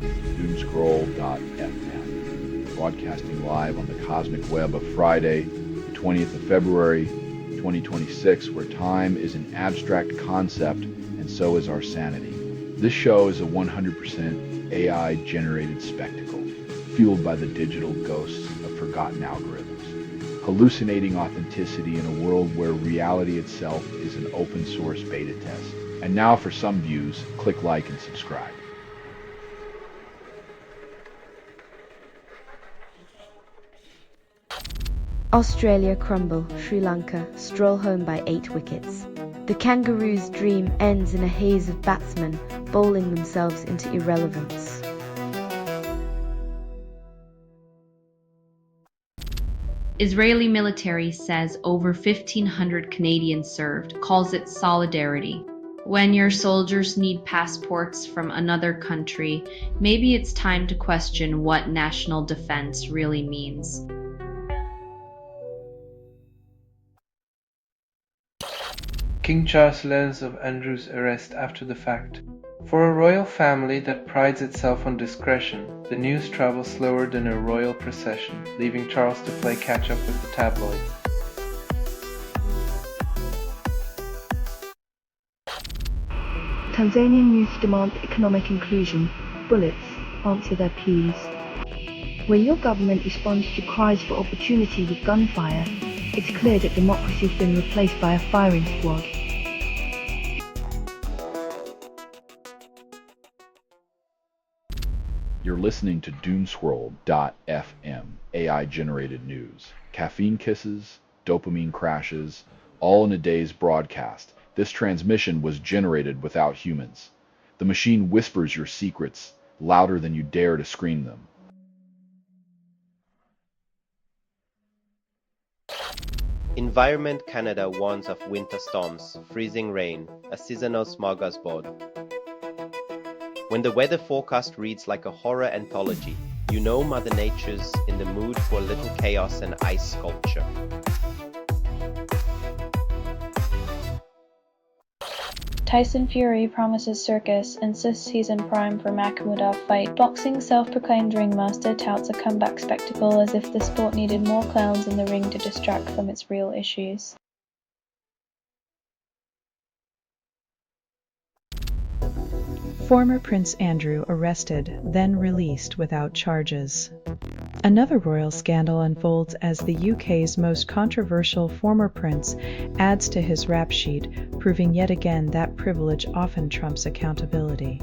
Doomscroll.fm, broadcasting live on the cosmic web of Friday, the 20th of February, 2026, where time is an abstract concept and so is our sanity. This show is a 100% AI-generated spectacle, fueled by the digital ghosts of forgotten algorithms, hallucinating authenticity in a world where reality itself is an open-source beta test. And now for some views, click like and subscribe. Australia crumble, Sri Lanka stroll home by 8 wickets. The Kangaroos' dream ends in a haze of batsmen bowling themselves into irrelevance. Israeli military says over 1,500 Canadians served, calls it solidarity. When your soldiers need passports from another country, maybe it's time to question what national defense really means. King Charles learns of Andrew's arrest after the fact. For a royal family that prides itself on discretion, the news travels slower than a royal procession, leaving Charles to play catch-up with the tabloids. Tanzanian youth demand economic inclusion. Bullets answer their pleas. When your government responds to cries for opportunity with gunfire, it's clear that democracy has been replaced by a firing squad. You're listening to Doomscroll.fm, AI-generated news. Caffeine kisses, dopamine crashes, all in a day's broadcast. This transmission was generated without humans. The machine whispers your secrets louder than you dare to scream them. Environment Canada warns of winter storms, freezing rain, a seasonal smorgasbord. When the weather forecast reads like a horror anthology, you know Mother Nature's in the mood for a little chaos and ice sculpture. Tyson Fury promises circus, insists he's in prime for Makhmoudov fight. Boxing self-proclaimed ringmaster touts a comeback spectacle as if the sport needed more clowns in the ring to distract from its real issues. Former Prince Andrew arrested, then released without charges. Another royal scandal unfolds as the UK's most controversial former prince adds to his rap sheet, proving yet again that privilege often trumps accountability.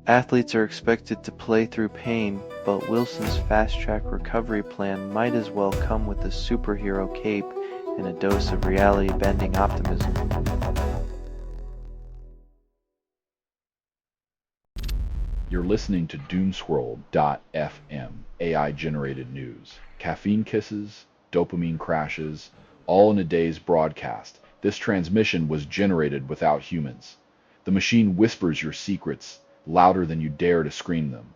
Athletes are expected to play through pain, but Wilson's fast-track recovery plan might as well come with a superhero cape and a dose of reality-bending optimism. You're listening to Doomscroll.fm, AI-generated news. Caffeine kisses, dopamine crashes, all in a day's broadcast. This transmission was generated without humans. The machine whispers your secrets louder than you dare to scream them.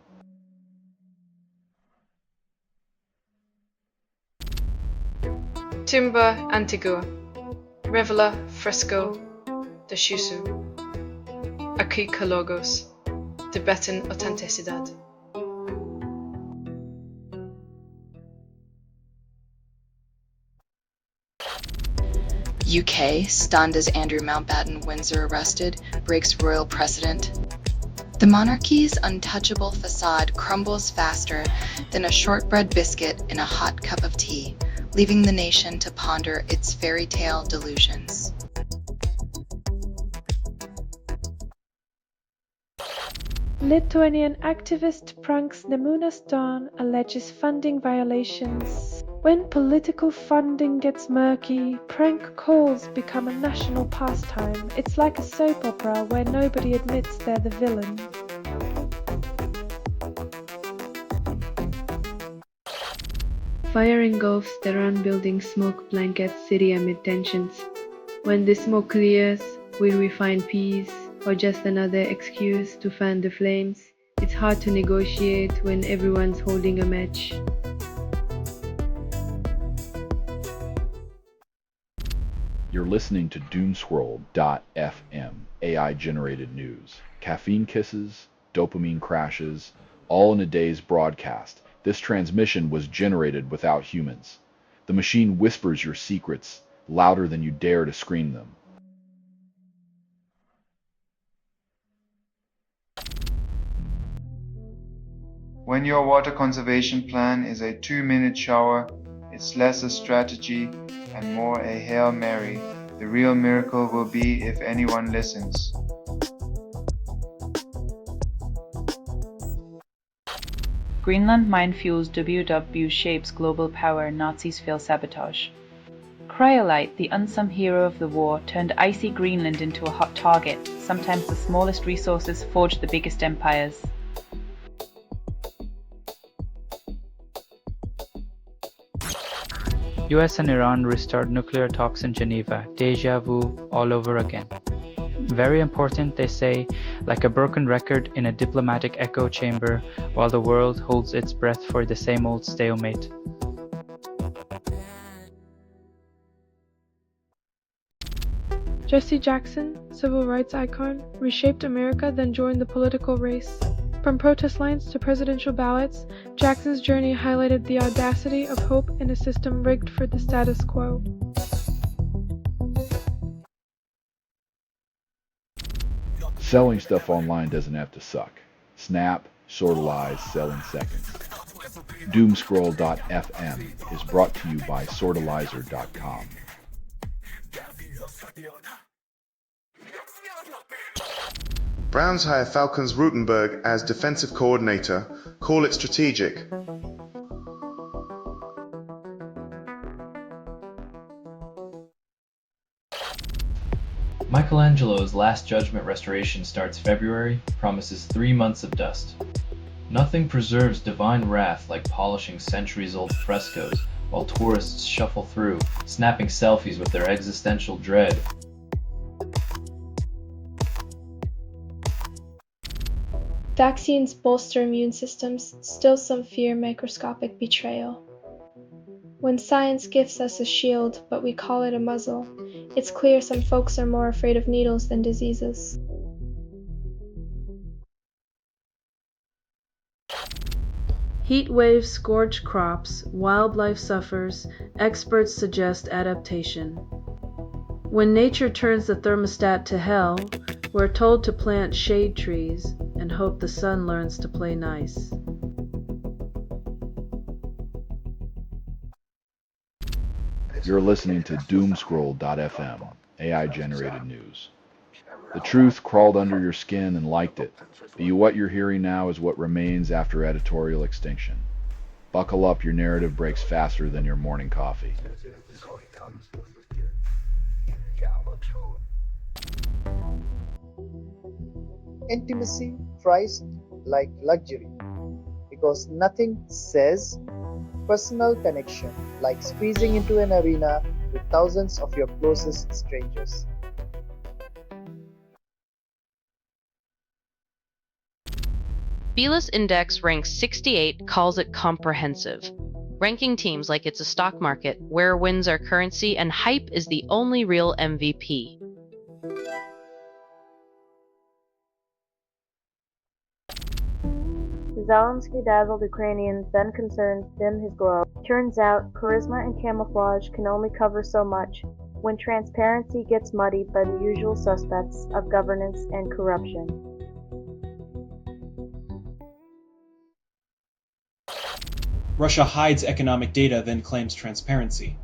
Timber Antigua, Revela Fresco de Shusu, Akika Logos, Tibetan Autenticidad. UK, stunned as Andrew Mountbatten Windsor arrested, breaks royal precedent. The monarchy's untouchable facade crumbles faster than a shortbread biscuit in a hot cup of tea, leaving the nation to ponder its fairy tale delusions. Lithuanian activist pranks Nemunas Dawn, alleges funding violations. When political funding gets murky, prank calls become a national pastime. It's like a soap opera where nobody admits they're the villain. Fire engulfs Tehran building smoke blankets city amid tensions. When the smoke clears, will we find peace or just another excuse to fan the flames? It's hard to negotiate when everyone's holding a match. You're listening to Doomscroll.fm, AI-generated news. Caffeine kisses, dopamine crashes, all in a day's broadcast. This transmission was generated without humans. The machine whispers your secrets louder than you dare to scream them. When your water conservation plan is a 2-minute shower, it's less a strategy and more a Hail Mary. The real miracle will be if anyone listens. Greenland mine fuels WW shapes global power, Nazis fail sabotage. Cryolite, the unsung hero of the war, turned icy Greenland into a hot target. Sometimes the smallest resources forge the biggest empires. US and Iran restored nuclear talks in Geneva. Deja vu all over again. Very important, they say, like a broken record in a diplomatic echo chamber, while the world holds its breath for the same old stalemate. Jesse Jackson, civil rights icon, reshaped America, then joined the political race. From protest lines to presidential ballots, Jackson's journey highlighted the audacity of hope in a system rigged for the status quo. Selling stuff online doesn't have to suck. Snap, sortalize, sell in seconds. Doomscroll.fm is brought to you by sortalizer.com. Browns hire Falcons Rutenberg as defensive coordinator. Call it strategic. Michelangelo's Last Judgment restoration starts February, promises 3 months of dust. Nothing preserves divine wrath like polishing centuries-old frescoes while tourists shuffle through, snapping selfies with their existential dread. Vaccines bolster immune systems, still some fear microscopic betrayal. When science gifts us a shield, but we call it a muzzle, it's clear some folks are more afraid of needles than diseases. Heat waves scorch crops, wildlife suffers, experts suggest adaptation. When nature turns the thermostat to hell, we're told to plant shade trees and hope the sun learns to play nice. You're listening to Doomscroll.fm, AI-generated news. The truth crawled under your skin and liked it, but what you're hearing now is what remains after editorial extinction. Buckle up, your narrative breaks faster than your morning coffee. Intimacy prized like luxury, because nothing says personal connection like squeezing into an arena with thousands of your closest strangers. Belus Index ranks 68, calls it comprehensive. Ranking teams like it's a stock market, where wins are currency and hype is the only real MVP. Zelensky dazzled Ukrainians, then concerned dim his glow. Turns out, charisma and camouflage can only cover so much when transparency gets muddied by the usual suspects of governance and corruption. Russia hides economic data, then claims transparency.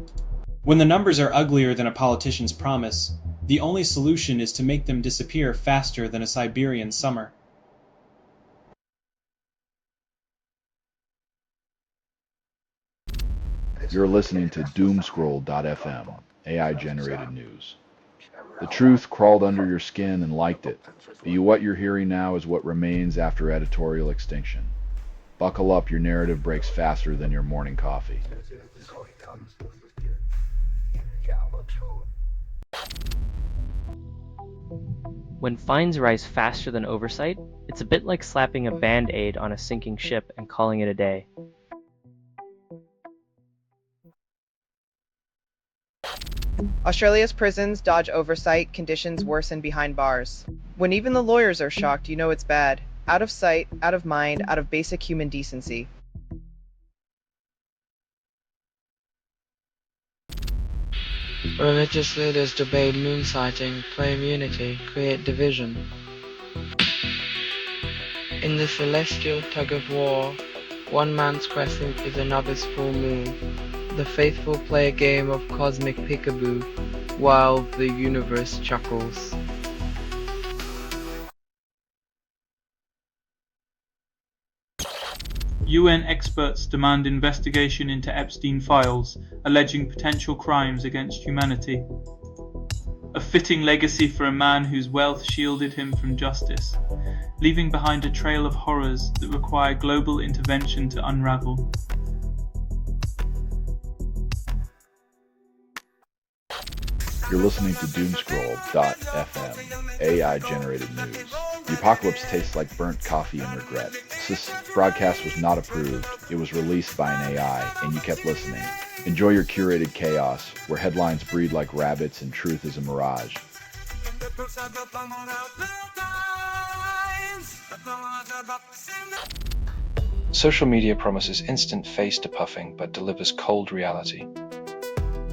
When the numbers are uglier than a politician's promise, the only solution is to make them disappear faster than a Siberian summer. You're listening to Doomscroll.fm, AI-generated news. The truth crawled under your skin and liked it, but what you're hearing now is what remains after editorial extinction. Buckle up, your narrative breaks faster than your morning coffee. When fines rise faster than oversight, it's a bit like slapping a band-aid on a sinking ship and calling it a day. Australia's prisons dodge oversight, conditions worsen behind bars. When even the lawyers are shocked, you know it's bad. Out of sight, out of mind, out of basic human decency. Religious leaders debate moon sighting, claim unity, create division. In the celestial tug-of-war, one man's crescent is another's full moon. The faithful play a game of cosmic peekaboo, while the universe chuckles. UN experts demand investigation into Epstein files, alleging potential crimes against humanity. A fitting legacy for a man whose wealth shielded him from justice, leaving behind a trail of horrors that require global intervention to unravel. You're listening to Doomscroll.fm, AI-generated news. The apocalypse tastes like burnt coffee and regret. This broadcast was not approved. It was released by an AI, and you kept listening. Enjoy your curated chaos, where headlines breed like rabbits and truth is a mirage. Social media promises instant face-to-puffing, but delivers cold reality.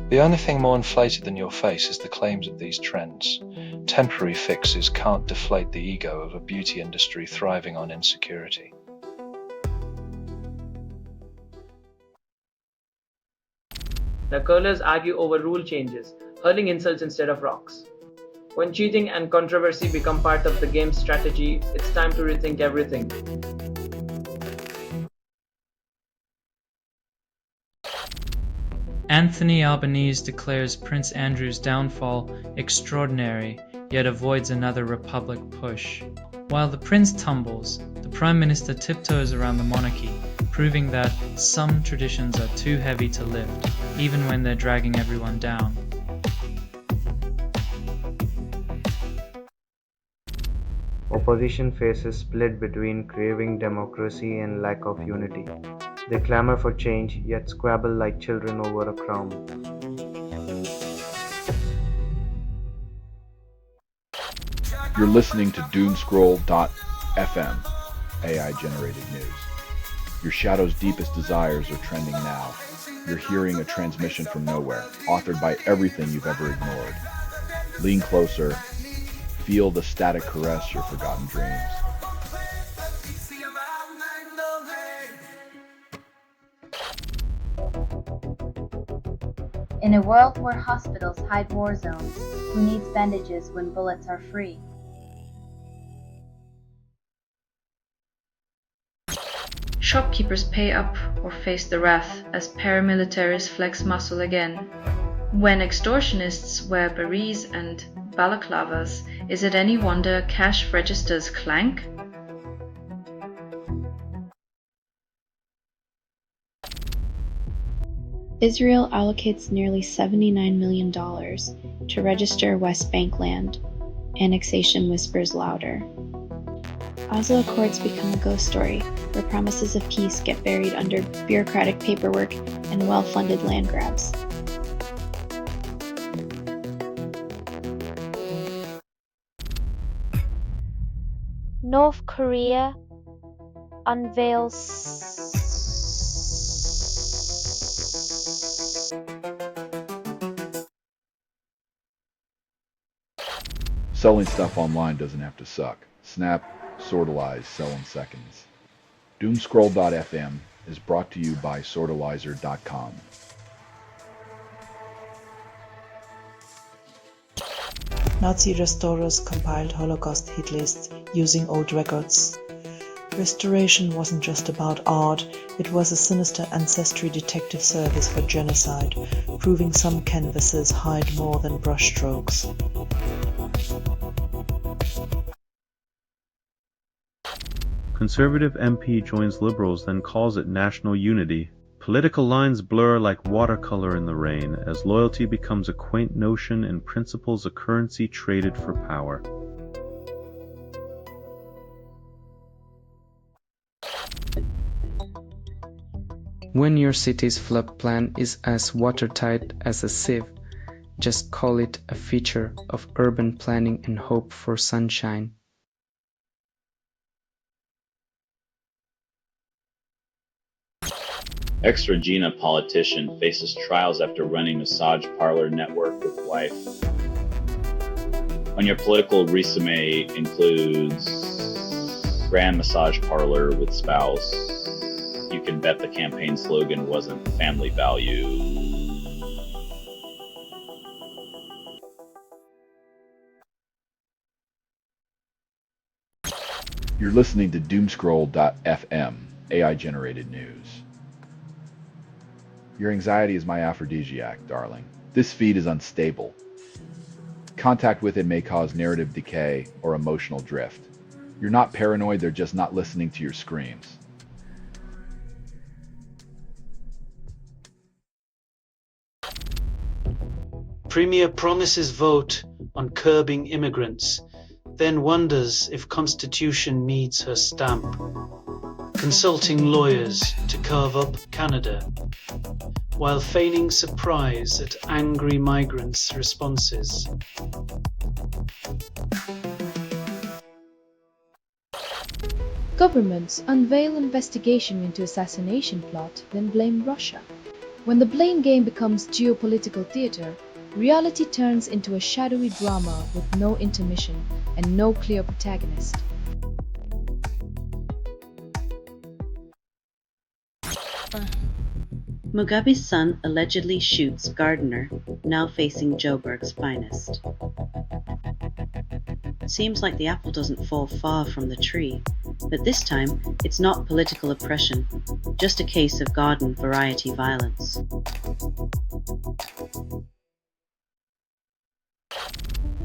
The only thing more inflated than your face is the claims of these trends. Temporary fixes can't deflate the ego of a beauty industry thriving on insecurity. The curlers argue over rule changes, hurling insults instead of rocks. When cheating and controversy become part of the game's strategy, it's time to rethink everything. Anthony Albanese declares Prince Andrew's downfall extraordinary, yet avoids another republic push. While the prince tumbles, the Prime Minister tiptoes around the monarchy, proving that some traditions are too heavy to lift, even when they're dragging everyone down. Opposition faces split between craving democracy and lack of unity. They clamor for change, yet squabble like children over a crown. You're listening to Doomscroll.fm, AI-generated news. Your shadow's deepest desires are trending now. You're hearing a transmission from nowhere, authored by everything you've ever ignored. Lean closer. Feel the static caress your forgotten dreams. In a world where hospitals hide war zones, who needs bandages when bullets are free? Shopkeepers pay up or face the wrath as paramilitaries flex muscle again. When extortionists wear berets and balaclavas, is it any wonder cash registers clank? Israel allocates nearly $79 million to register West Bank land. Annexation whispers louder. Oslo Accords become a ghost story, where promises of peace get buried under bureaucratic paperwork and well-funded land grabs. North Korea unveils Selling stuff online doesn't have to suck. Snap, Sortalize, sell in seconds. Doomscroll.fm is brought to you by Sortalizer.com. Nazi restorers compiled Holocaust hit lists using old records. Restoration wasn't just about art, it was a sinister ancestry detective service for genocide, proving some canvases hide more than brushstrokes. Conservative MP joins Liberals, then calls it national unity. Political lines blur like watercolor in the rain, as loyalty becomes a quaint notion and principles a currency traded for power. When your city's flood plan is as watertight as a sieve, just call it a feature of urban planning and hope for sunshine. Ex-Regina politician faces trials after running massage parlor network with wife. When your political resume includes grand massage parlor with spouse, you can bet the campaign slogan wasn't family value. You're listening to Doomscroll.fm, AI-generated news. Your anxiety is my aphrodisiac, darling. This feed is unstable. Contact with it may cause narrative decay or emotional drift. You're not paranoid, they're just not listening to your screams. Premier promises vote on curbing immigrants, then wonders if Constitution needs her stamp. Consulting lawyers to carve up Canada, while feigning surprise at angry migrants' responses. Governments unveil investigation into assassination plot, then blame Russia. When the blame game becomes geopolitical theater, reality turns into a shadowy drama with no intermission and no clear protagonist. Mugabe's son allegedly shoots gardener, now facing Joburg's finest. Seems like the apple doesn't fall far from the tree, but this time it's not political oppression, just a case of garden variety violence.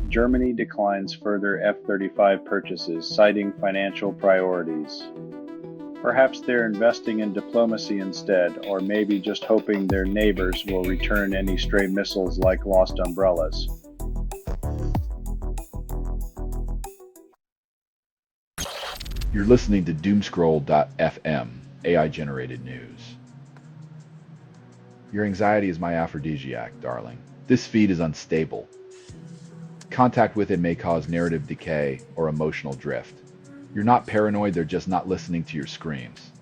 Germany declines further F-35 purchases, citing financial priorities. Perhaps they're investing in diplomacy instead, or maybe just hoping their neighbors will return any stray missiles like lost umbrellas. You're listening to Doomscroll.fm, AI-generated news. Your anxiety is my aphrodisiac, darling. This feed is unstable. Contact with it may cause narrative decay or emotional drift. You're not paranoid, they're just not listening to your screams.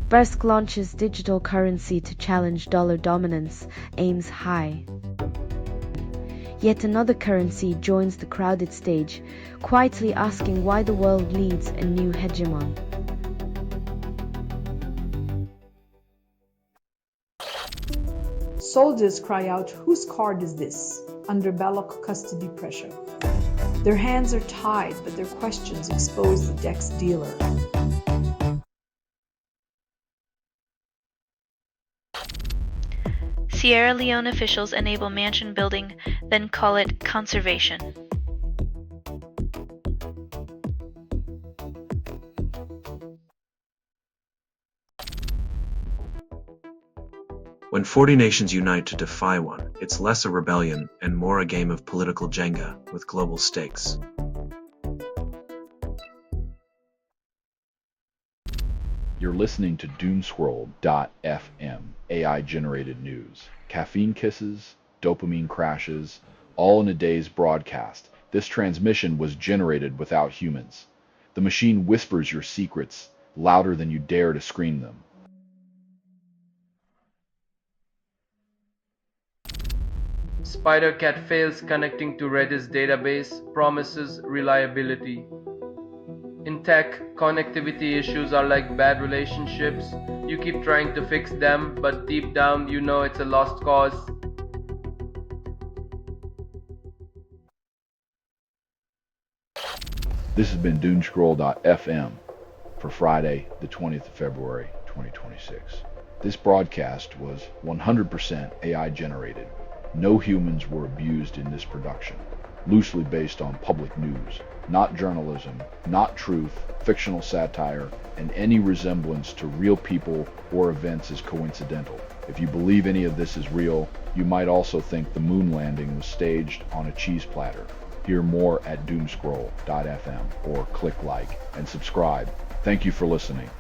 Bersk launches digital currency to challenge dollar dominance, aims high. Yet another currency joins the crowded stage, quietly asking why the world needs a new hegemon. Soldiers cry out, "Whose card is this?" under Balok custody pressure. Their hands are tied, but their questions expose the deck's dealer. Sierra Leone officials enable mansion building, then call it conservation. When 40 nations unite to defy one, it's less a rebellion and more a game of political Jenga with global stakes. You're listening to Doomscroll.fm, AI-generated news. Caffeine kisses, dopamine crashes, all in a day's broadcast. This transmission was generated without humans. The machine whispers your secrets louder than you dare to scream them. Spider-Cat fails connecting to Redis database, promises reliability. In tech, connectivity issues are like bad relationships. You keep trying to fix them, but deep down you know it's a lost cause. This has been Doomscroll.fm for Friday, the 20th of February, 2026. This broadcast was 100% AI generated. No humans were abused in this production. Loosely based on public news, not journalism, not truth, fictional satire, and any resemblance to real people or events is coincidental. If you believe any of this is real, you might also think the moon landing was staged on a cheese platter. Hear more at Doomscroll.fm or click like and subscribe. Thank you for listening.